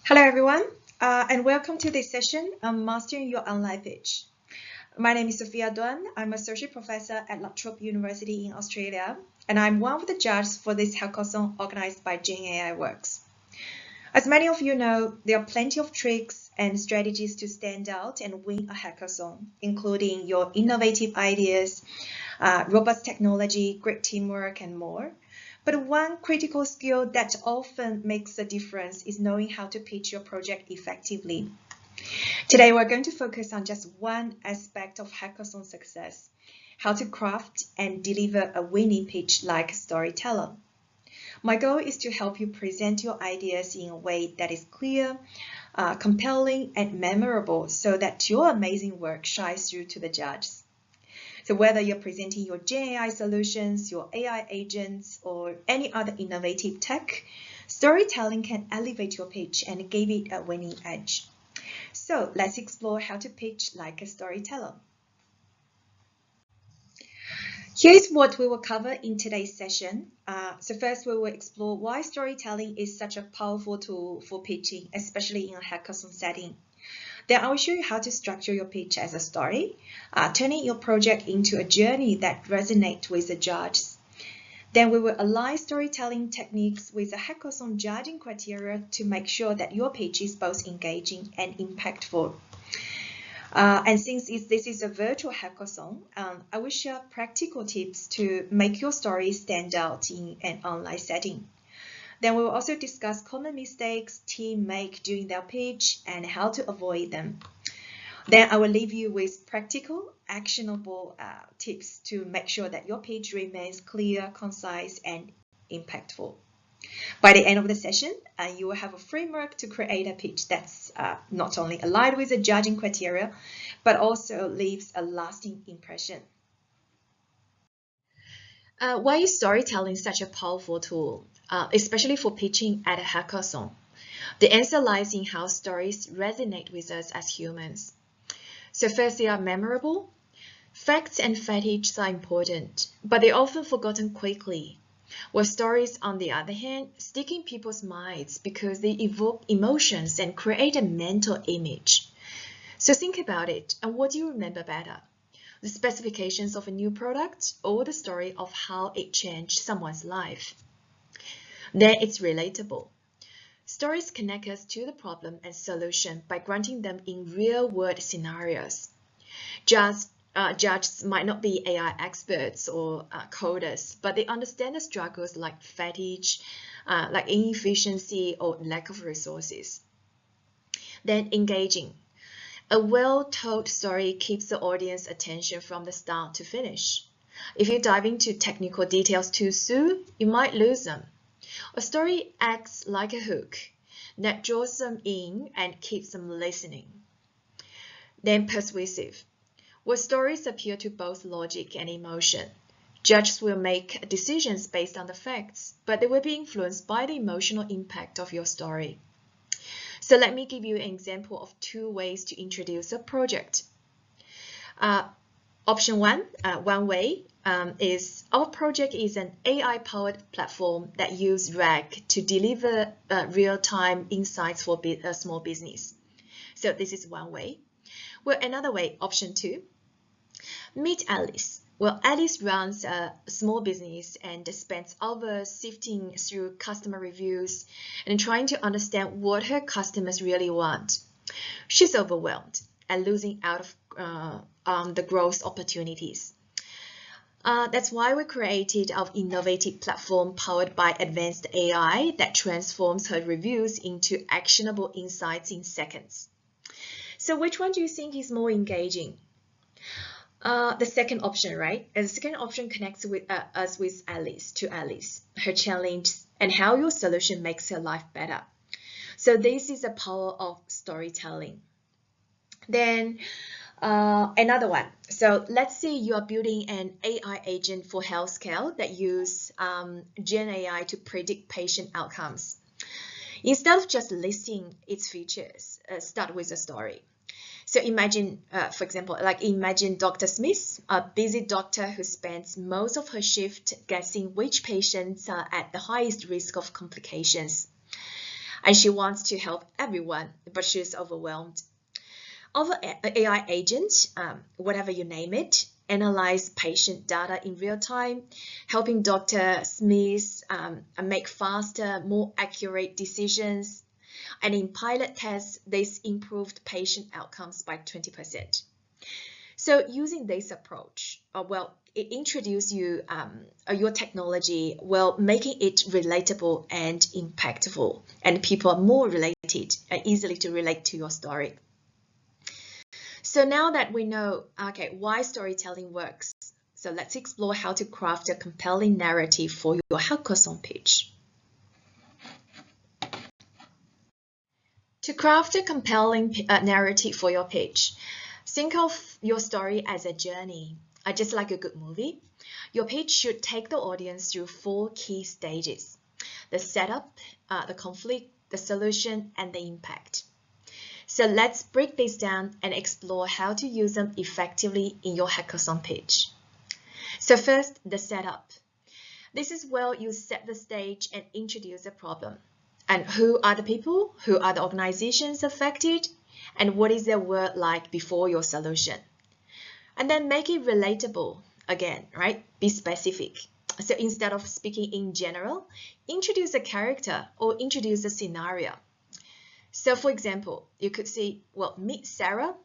Hello, everyone, and welcome to this session on Mastering Your Online Pitch. My name is Sophia Duan. I'm Associate Professor at Trobe University in Australia, and I'm one of the judges for this hackathon organized by Gen AI Works. As many of you know, there are plenty of tricks and strategies to stand out and win a hackathon, including your innovative ideas, robust technology, great teamwork, and more. But one critical skill that often makes a difference is knowing how to pitch your project effectively. Today, we're going to focus on just one aspect of hackathon success, how to craft and deliver a winning pitch like a storyteller. My goal is to help you present your ideas in a way that is clear, compelling, and memorable so that your amazing work shines through to the judges. So whether you're presenting your Gen AI solutions, your AI agents, or any other innovative tech, storytelling can elevate your pitch and give it a winning edge. So let's explore how to pitch like a storyteller. Here's what we will cover in today's session. So first, we will explore why storytelling is such a powerful tool for pitching, especially in a hackathon setting. Then I will show you how to structure your pitch as a story, turning your project into a journey that resonates with the judges. Then we will align storytelling techniques with the hackathon judging criteria to make sure that your pitch is both engaging and impactful. And since this is a virtual hackathon, I will share practical tips to make your story stand out in an online setting. Then we will also discuss common mistakes teams make during their pitch and how to avoid them. Then I will leave you with practical, actionable tips to make sure that your pitch remains clear, concise, and impactful. By the end of the session, you will have a framework to create a pitch that's not only aligned with the judging criteria, but also leaves a lasting impression. Why is storytelling such a powerful tool, especially for pitching at a hackathon? The answer lies in how stories resonate with us as humans. So first, they are memorable. Facts and fetiches are important, but they're often forgotten quickly. While stories, on the other hand, stick in people's minds because they evoke emotions and create a mental image. So think about it, and what do you remember better? The specifications of a new product or the story of how it changed someone's life? Then it's relatable. Stories connect us to the problem and solution by granting them in real-world scenarios. Judges might not be AI experts or coders, but they understand the struggles like fatigue, like inefficiency or lack of resources. Then engaging. A well-told story keeps the audience attention from the start to finish. If you dive into technical details too soon, you might lose them. A story acts like a hook that draws them in and keeps them listening. Then persuasive. Where stories appeal to both logic and emotion, judges will make decisions based on the facts, but they will be influenced by the emotional impact of your story. So let me give you an example of two ways to introduce a project. Option one way, is our project is an AI-powered platform that uses RAG to deliver real-time insights for a small business. So this is one way. Well, another way, option two, meet Alice. Well, Alice runs a small business and spends hours sifting through customer reviews and trying to understand what her customers really want. She's overwhelmed and losing out on the growth opportunities. That's why we created our innovative platform powered by advanced AI that transforms her reviews into actionable insights in seconds. So which one do you think is more engaging? The second option, right? And the second option connects with us with Alice, her challenge, and how your solution makes her life better. So this is the power of storytelling. Then another one. So let's say you are building an AI agent for healthcare that use Gen AI to predict patient outcomes. Instead of just listing its features, start with a story. So imagine, for example, imagine Dr. Smith, a busy doctor who spends most of her shift guessing which patients are at the highest risk of complications. and she wants to help everyone, but she's overwhelmed. Our AI agent, whatever you name it, analyze patient data in real time, helping Dr. Smith make faster, more accurate decisions. And in pilot tests, this improved patient outcomes by 20%. So using this approach, it introduces you your technology, making it relatable and impactful, and people are more related, easily to relate to your story. So now that we know, why storytelling works, so let's explore how to craft a compelling narrative for your hackathon pitch. To craft a compelling narrative for your pitch, think of your story as a journey, just like a good movie. Your pitch should take the audience through 4 key stages: the setup, the conflict, the solution, and the impact. So let's break this down and explore how to use them effectively in your hackathon pitch. So first, the setup. This is where you set the stage and introduce a problem. And who are the people? Who are the organizations affected? And what is their work like before your solution? And then make it relatable again, right? Be specific. So instead of speaking in general, introduce a character or introduce a scenario. So for example, you could say, meet Sarah,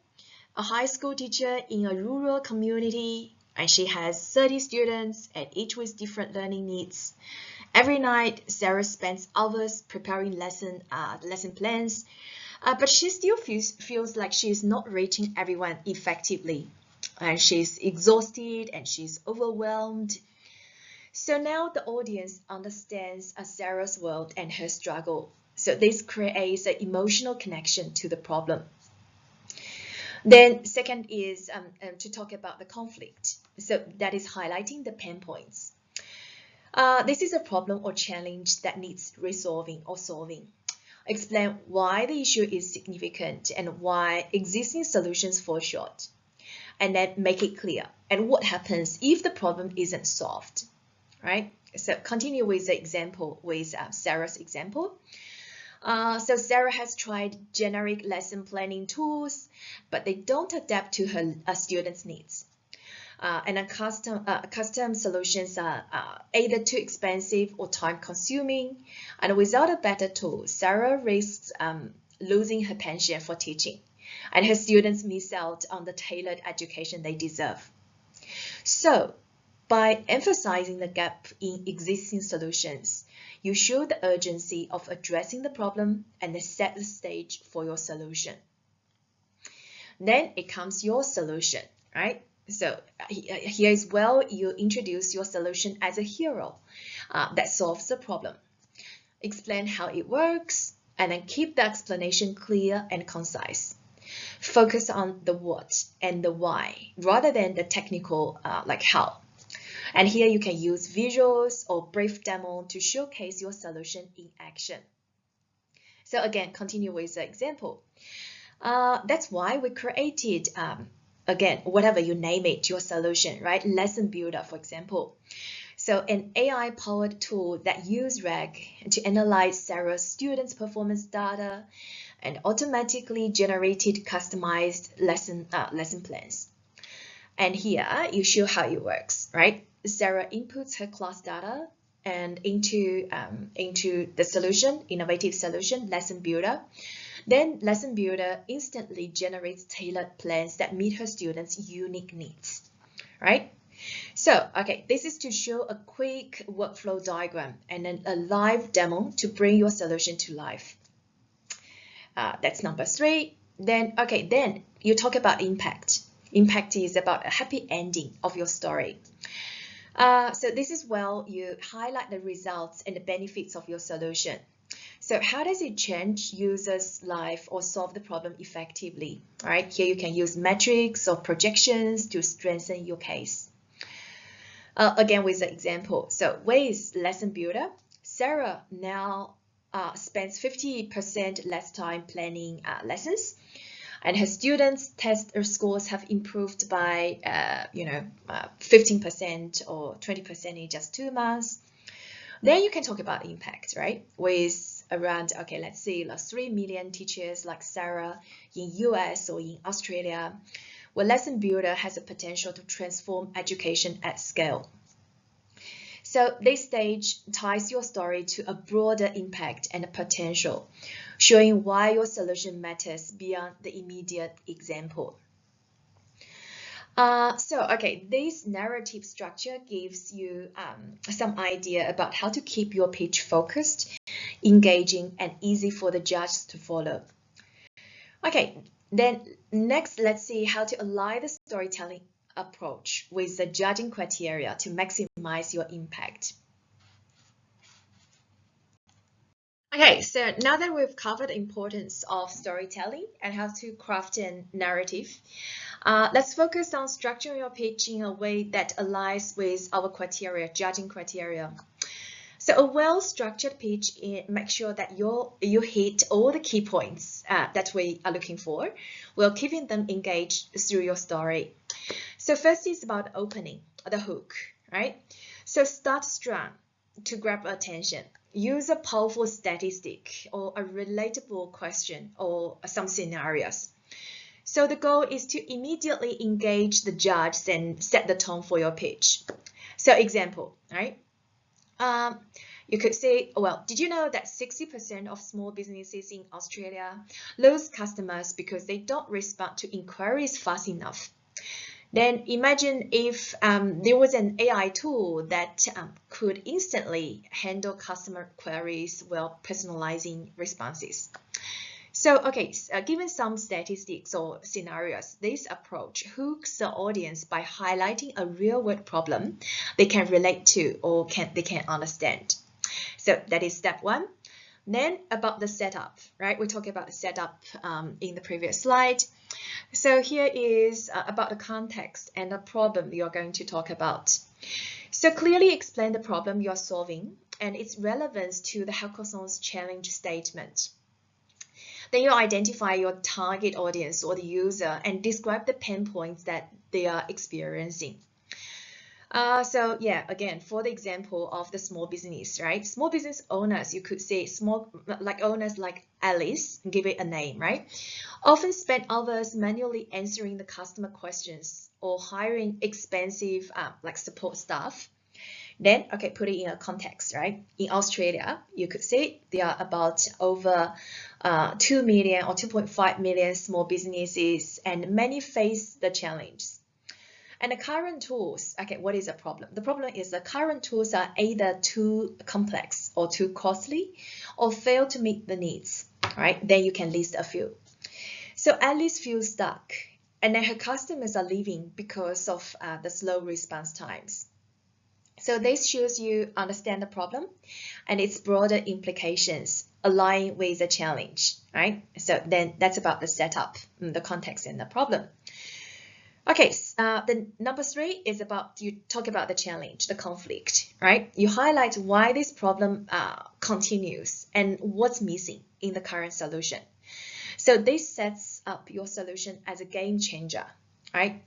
a high school teacher in a rural community, and she has 30 students and each with different learning needs. Every night, Sarah spends hours preparing lesson plans, but she still feels like she's not reaching everyone effectively. And she's exhausted and she's overwhelmed. So now the audience understands Sarah's world and her struggle. So this creates an emotional connection to the problem. Then second is to talk about the conflict. So that is highlighting the pain points. This is a problem or challenge that needs resolving or solving. Explain why the issue is significant and why existing solutions fall short. And then make it clear. And what happens if the problem isn't solved, right? So continue with the example, with Sarah's example. So Sarah has tried generic lesson planning tools, but they don't adapt to her students' needs. And custom solutions are either too expensive or time-consuming. And without a better tool, Sarah risks losing her passion for teaching, and her students miss out on the tailored education they deserve. So, by emphasizing the gap in existing solutions, you show the urgency of addressing the problem and set the stage for your solution. Then it comes your solution, right? So here is where you introduce your solution as a hero that solves the problem. Explain how it works, and then keep the explanation clear and concise. Focus on the what and the why rather than the technical like how. And here you can use visuals or brief demo to showcase your solution in action. So again, continue with the example. That's why we created, again, whatever you name it, your solution, right? Lesson Builder, for example. So an AI-powered tool that uses RAG to analyze Sarah's students' performance data and automatically generated customized lesson plans. And here you show how it works, right? Sarah inputs her class data and into the solution, innovative solution, Lesson Builder. Then Lesson Builder instantly generates tailored plans that meet her students' unique needs, right? So, okay, this is to show a quick workflow diagram and then a live demo to bring your solution to life. That's number 3. Then you talk about impact. Impact is about a happy ending of your story. So this is where you highlight the results and the benefits of your solution. So how does it change users' life or solve the problem effectively? All right, here you can use metrics or projections to strengthen your case. Again, with the example. So with Lesson Builder, Sarah now spends 50% less time planning lessons, and her students' test scores have improved by 15% or 20% in just 2 months. Then you can talk about impact, right? With around, okay, let's say like 3 million teachers like Sarah in US or in Australia, where Lesson Builder has a potential to transform education at scale. So this stage ties your story to a broader impact and a potential, showing why your solution matters beyond the immediate example. Okay, this narrative structure gives you some idea about how to keep your pitch focused, engaging, and easy for the judge to follow. Okay, then next, let's see how to align the storytelling approach with the judging criteria to maximize your impact. Okay, so now that we've covered the importance of storytelling and how to craft a narrative, let's focus on structuring your pitch in a way that aligns with our criteria, judging criteria. So a well-structured pitch makes sure that you hit all the key points that we are looking for, while keeping them engaged through your story. So first is about opening, the hook, right? So start strong to grab attention. Use a powerful statistic or a relatable question or some scenarios. So the goal is to immediately engage the judge and set the tone for your pitch. So example, right? You could say, well, did you know that 60% of small businesses in Australia lose customers because they don't respond to inquiries fast enough? Then imagine if there was an AI tool that could instantly handle customer queries while personalizing responses. So, okay, given some statistics or scenarios, this approach hooks the audience by highlighting a real-world problem they can relate to or they can understand. So that is step one. Then about the setup, right? We talked about the setup in the previous slide. So here is about the context and the problem you're going to talk about. So clearly explain the problem you're solving and its relevance to the hackathon's challenge statement. Then you identify your target audience or the user and describe the pain points that they are experiencing. So yeah, again, for the example of the small business, right? Small business owners, you could say owners like Alice, give it a name, right? Often spend hours manually answering the customer questions or hiring expensive support staff. Then, okay, put it in a context, right? In Australia, you could say there are about over 2 million or 2.5 million small businesses, and many face the challenge. And the current tools, okay, what is the problem? The problem is the current tools are either too complex or too costly or fail to meet the needs, right? Then you can list a few. So Alice feels stuck, and then her customers are leaving because of the slow response times. So this shows you understand the problem and its broader implications align with the challenge, right? So then that's about the setup, the context and the problem. Okay, the number 3 is about, you talk about the challenge, the conflict, right? You highlight why this problem continues and what's missing in the current solution. So this sets up your solution as a game changer, right?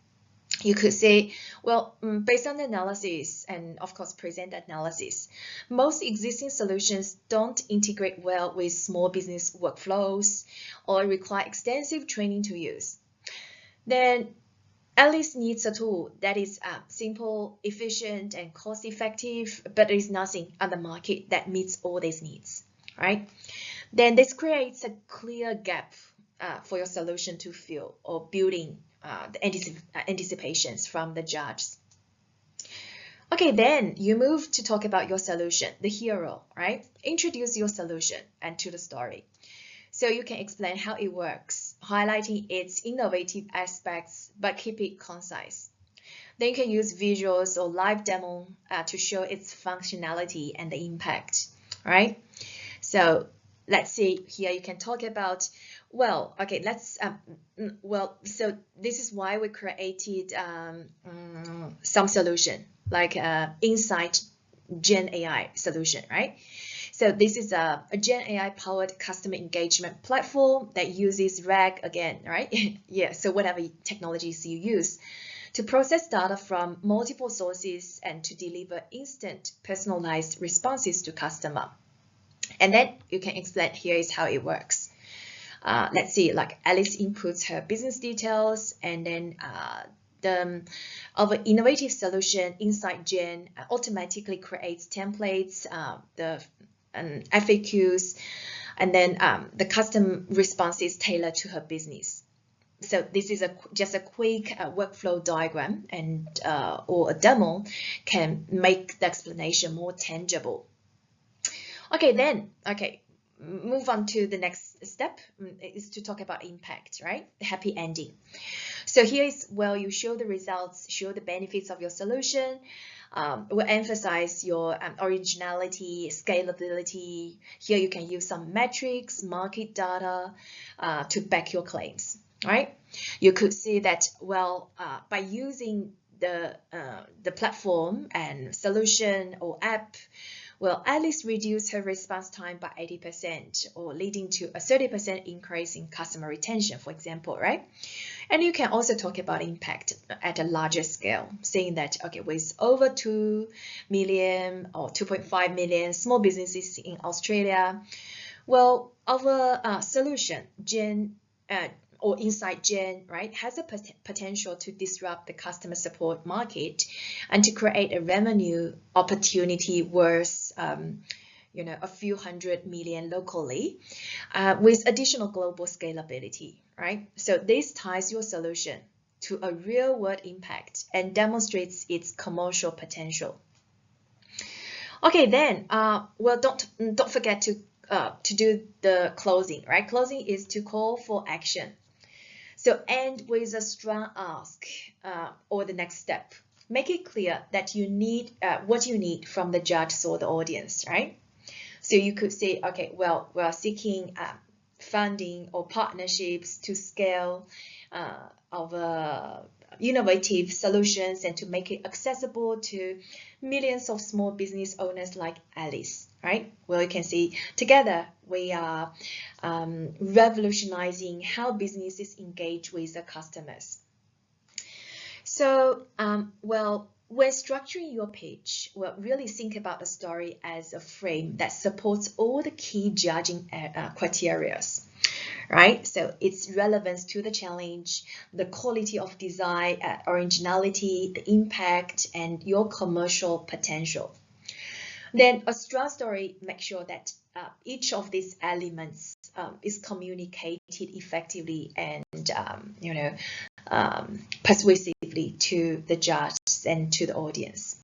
You could say, well, based on the analysis and of course present analysis, most existing solutions don't integrate well with small business workflows or require extensive training to use. Then Alice needs a tool that is simple, efficient, and cost-effective, but there is nothing on the market that meets all these needs, right? Then this creates a clear gap for your solution to fill or building the anticipations from the judges. Okay, then you move to talk about your solution, the hero, right? Introduce your solution and to the story. So you can explain how it works, highlighting its innovative aspects, but keep it concise. Then you can use visuals or live demo to show its functionality and the impact, right? So let's see here, you can talk about, well, okay, so this is why we created some solution, like Insight Gen AI solution, right? So this is a Gen AI powered customer engagement platform that uses RAG again, right? Yeah, so whatever technologies you use to process data from multiple sources and to deliver instant personalized responses to customer. And then you can explain, here is how it works. Let's see, like Alice inputs her business details, and then our innovative solution, Insight Gen, automatically creates templates, the FAQs, and then the custom responses tailored to her business. So this is just a quick workflow diagram, and or a demo can make the explanation more tangible. Okay, move on to the next step, is to talk about impact, right? The happy ending. So here is where you show the results, show the benefits of your solution. We'll emphasize your originality, scalability. Here you can use some metrics, market data to back your claims, right? You could see that, well, by using the platform and solution or app, will Alice reduce her response time by 80%, or leading to a 30% increase in customer retention, for example, right? And you can also talk about impact at a larger scale, saying that, okay, with over 2 million or 2.5 million small businesses in Australia, well, our solution, or Insight Gen, right, has a potential to disrupt the customer support market and to create a revenue opportunity worth, a few hundred million locally, with additional global scalability, right? So this ties your solution to a real-world impact and demonstrates its commercial potential. Okay, then, well, don't forget to do the closing, right? Closing is to call for action. So end with a strong ask or the next step. Make it clear that you need what you need from the judge or the audience, right? So you could say, okay, well, we are seeking funding or partnerships to scale our innovative solutions and to make it accessible to millions of small business owners like Alice, right? Well, you can see together we are revolutionizing how businesses engage with their customers. So, well, when structuring your pitch, well, really think about the story as a frame that supports all the key judging criteria, right? So its relevance to the challenge, the quality of design, originality, the impact, and your commercial potential. Then a strong story makes sure that each of these elements is communicated effectively and persuasively to the judge and to the audience.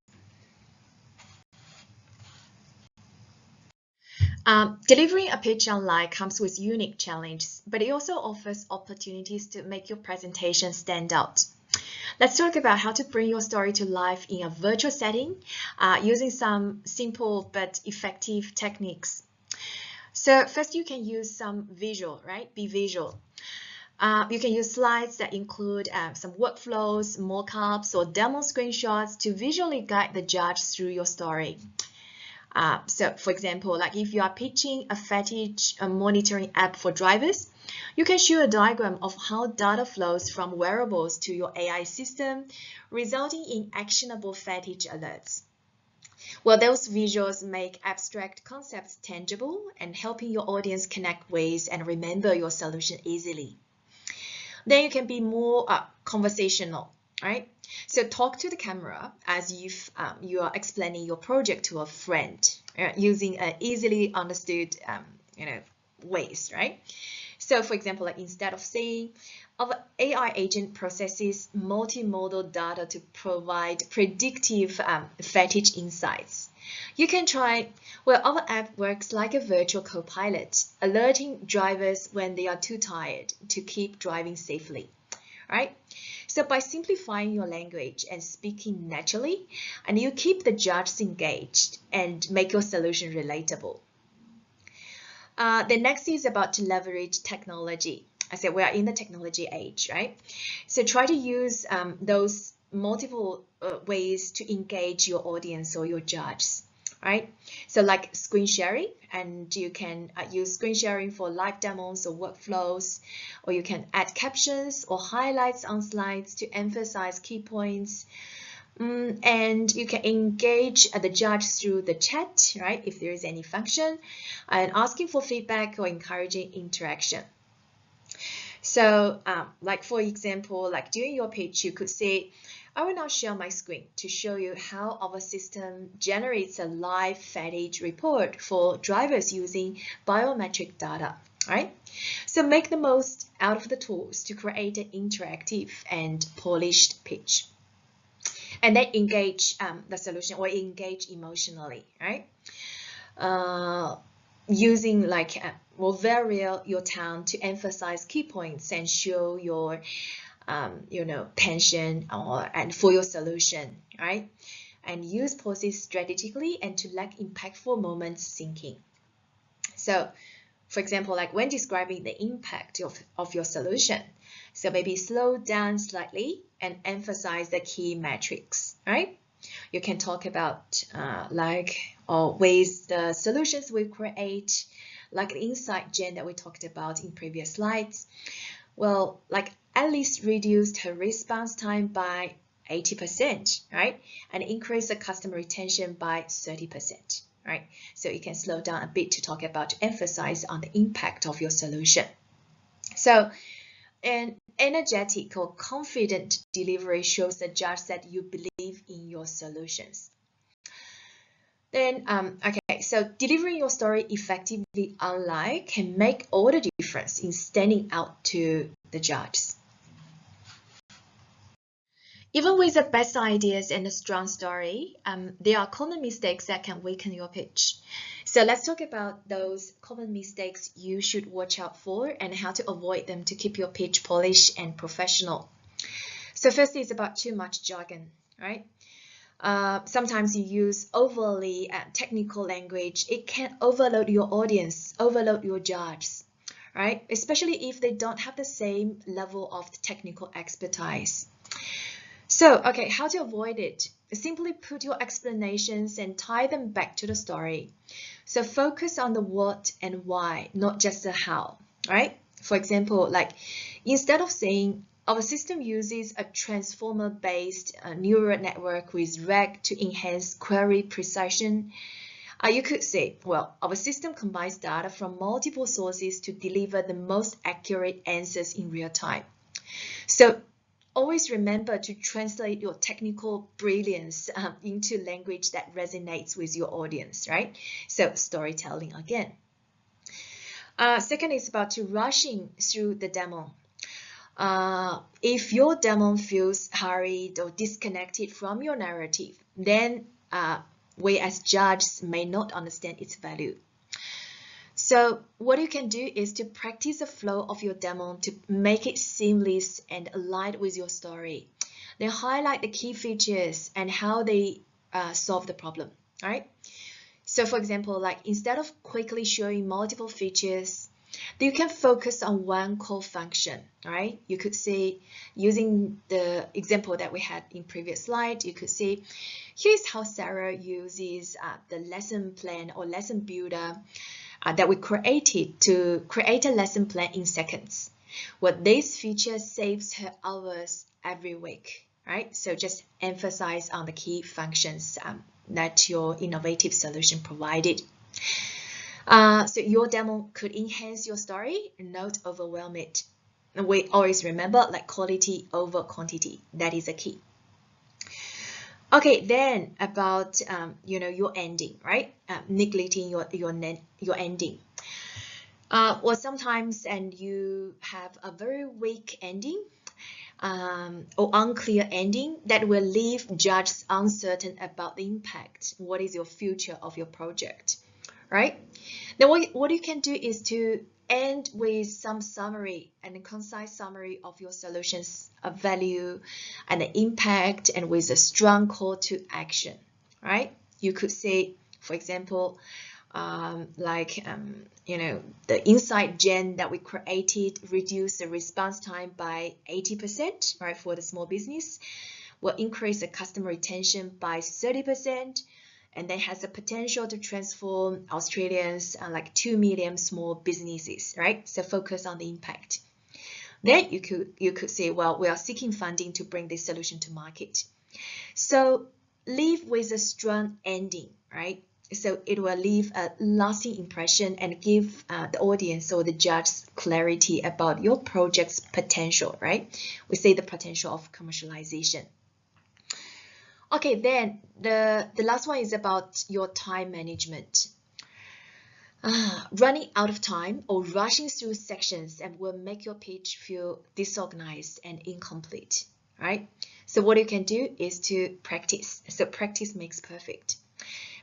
Delivering a pitch online comes with unique challenges, but it also offers opportunities to make your presentation stand out. Let's talk about how to bring your story to life in a virtual setting using some simple but effective techniques. So first, you can use some visual, right? Be visual. You can use slides that include some workflows, mockups, or demo screenshots to visually guide the judge through your story. So for example, like if you are pitching a fatigue monitoring app for drivers, you can show a diagram of how data flows from wearables to your AI system, resulting in actionable fatigue alerts. Well, those visuals make abstract concepts tangible and helping your audience connect with and remember your solution easily. Then you can be more conversational, right? So talk to the camera as if you are explaining your project to a friend using easily understood ways, right? So for example, like instead of saying our AI agent processes multimodal data to provide predictive fatigue insights, you can try, well, our app works like a virtual co-pilot, alerting drivers when they are too tired to keep driving safely, right? So by simplifying your language and speaking naturally, and you keep the judges engaged and make your solution relatable. The next is about to leverage technology. I said we are in the technology age, right? So try to use those multiple ways to engage your audience or your judges, right? So like screen sharing, and you can use screen sharing for live demos or workflows, or you can add captions or highlights on slides to emphasize key points. And you can engage the judge through the chat, right? If there is any function, and asking for feedback or encouraging interaction. So like for example, like during your pitch, you could say, I will now share my screen to show you how our system generates a live fatigue report for drivers using biometric data, right? So make the most out of the tools to create an interactive and polished pitch. And then engage the solution or engage emotionally, right? Using like will vary your tone to emphasize key points and show your tension and for your solution, right? And use pauses strategically and to let impactful moments sink in. So for example, like when describing the impact of your solution, so maybe slow down slightly and emphasize the key metrics, right? You can talk about ways the solutions we create, like the insight gen that we talked about in previous slides. Well, like at least reduced her response time by 80%, right? And increase the customer retention by 30%, right? So you can slow down a bit to talk about, to emphasize on the impact of your solution. So an energetic or confident delivery shows the judge that you believe in your solutions. Then, okay, so delivering your story effectively online can make all the difference in standing out to the judges. Even with the best ideas and a strong story, there are common mistakes that can weaken your pitch. So let's talk about those common mistakes you should watch out for and how to avoid them to keep your pitch polished and professional. So first is about too much jargon, right? Sometimes you use overly technical language. It can overload your audience, overload your judges, right? Especially if they don't have the same level of technical expertise. So, okay, how to avoid it? Simply put your explanations and tie them back to the story. So focus on the what and why, not just the how, right? For example, like instead of saying our system uses a transformer-based neural network with RAG to enhance query precision, you could say, well, our system combines data from multiple sources to deliver the most accurate answers in real time. So always remember to translate your technical brilliance into language that resonates with your audience, right? So storytelling again. Second is about to rushing through the demo. If your demo feels hurried or disconnected from your narrative, then we as judges may not understand its value. So what you can do is to practice the flow of your demo to make it seamless and aligned with your story. Then highlight the key features and how they solve the problem, right? So for example, like instead of quickly showing multiple features, you can focus on one core function, right? You could say, using the example that we had in previous slide, you could say, here's how Sarah uses the lesson plan or lesson builder that we created to create a lesson plan in seconds. Well, this feature saves her hours every week, right? So just emphasize on the key functions that your innovative solution provided. So your demo could enhance your story, not overwhelm it. And we always remember like quality over quantity. That is a key. Okay, then about your ending, right? Neglecting your ending. Well, sometimes and you have a very weak ending or unclear ending that will leave judges uncertain about the impact. What is your future of your project, right? Then what you can do is to end with some summary and a concise summary of your solution's value and the impact, and with a strong call to action, right? You could say, for example, the insight gen that we created reduced the response time by 80%, right? For the small business, will increase the customer retention by 30%. And that has the potential to transform Australians like 2 million small businesses, right? So focus on the impact. Then you could say, well, we are seeking funding to bring this solution to market. So leave with a strong ending, right? So it will leave a lasting impression and give the audience or the judge clarity about your project's potential, right? We say the potential of commercialization. Okay, then the last one is about your time management. Running out of time or rushing through sections and will make your pitch feel disorganized and incomplete, right? So what you can do is to practice. So practice makes perfect.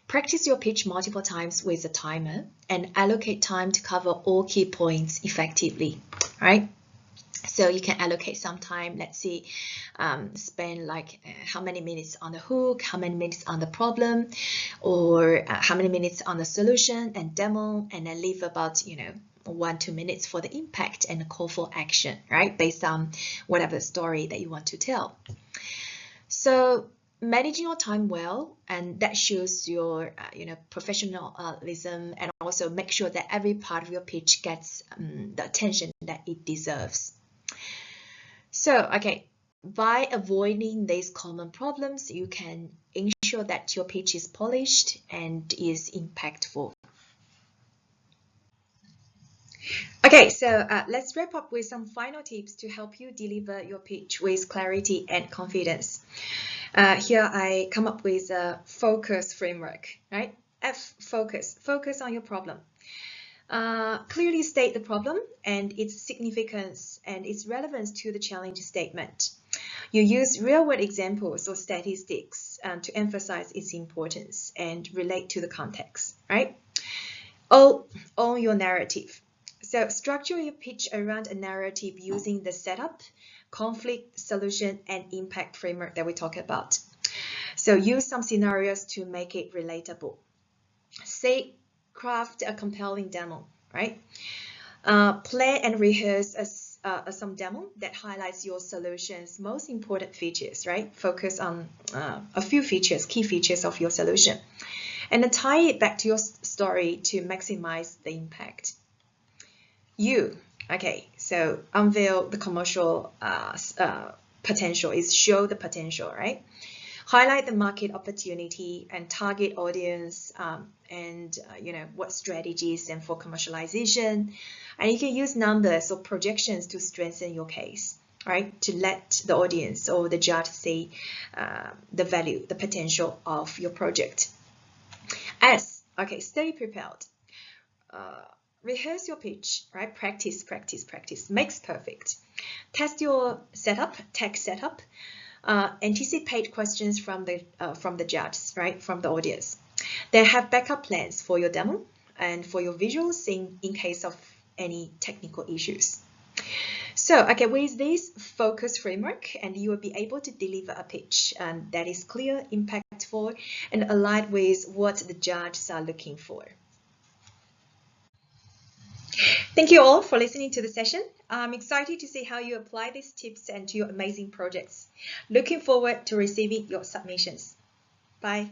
Practice your pitch multiple times with a timer and allocate time to cover all key points effectively, right? So you can allocate some time, let's see, spend like how many minutes on the hook, how many minutes on the problem, or how many minutes on the solution and demo, and then leave about, 1-2 minutes for the impact and the call for action, right? Based on whatever story that you want to tell. So managing your time well, and that shows your professionalism, and also make sure that every part of your pitch gets the attention that it deserves. So, okay, by avoiding these common problems, you can ensure that your pitch is polished and is impactful. Okay, so let's wrap up with some final tips to help you deliver your pitch with clarity and confidence. Here I come up with a focus framework, right? F, focus. Focus on your problem. Clearly state the problem and its significance and its relevance to the challenge statement. You use real-world examples or statistics to emphasize its importance and relate to the context, right? Own your narrative. So structure your pitch around a narrative using the setup, conflict, solution, and impact framework that we talked about. So use some scenarios to make it relatable. Say, craft a compelling demo, right? Plan and rehearse some demo that highlights your solution's most important features, right? Focus on a few features, key features of your solution, and then tie it back to your story to maximize the impact. Okay, so unveil the commercial potential is show the potential, right? Highlight the market opportunity and target audience, and what strategies and for commercialization. And you can use numbers or projections to strengthen your case, right? To let the audience or the judge see the value, the potential of your project. Okay, stay prepared. Rehearse your pitch, right? Practice, practice, practice. Makes perfect. Test your setup, tech setup. Anticipate questions from the judge, right? From the audience. Then have backup plans for your demo and for your visuals in case of any technical issues. So, okay, with this focus framework, and you will be able to deliver a pitch that is clear, impactful, and aligned with what the judges are looking for. Thank you all for listening to the session. I'm excited to see how you apply these tips and to your amazing projects. Looking forward to receiving your submissions. Bye.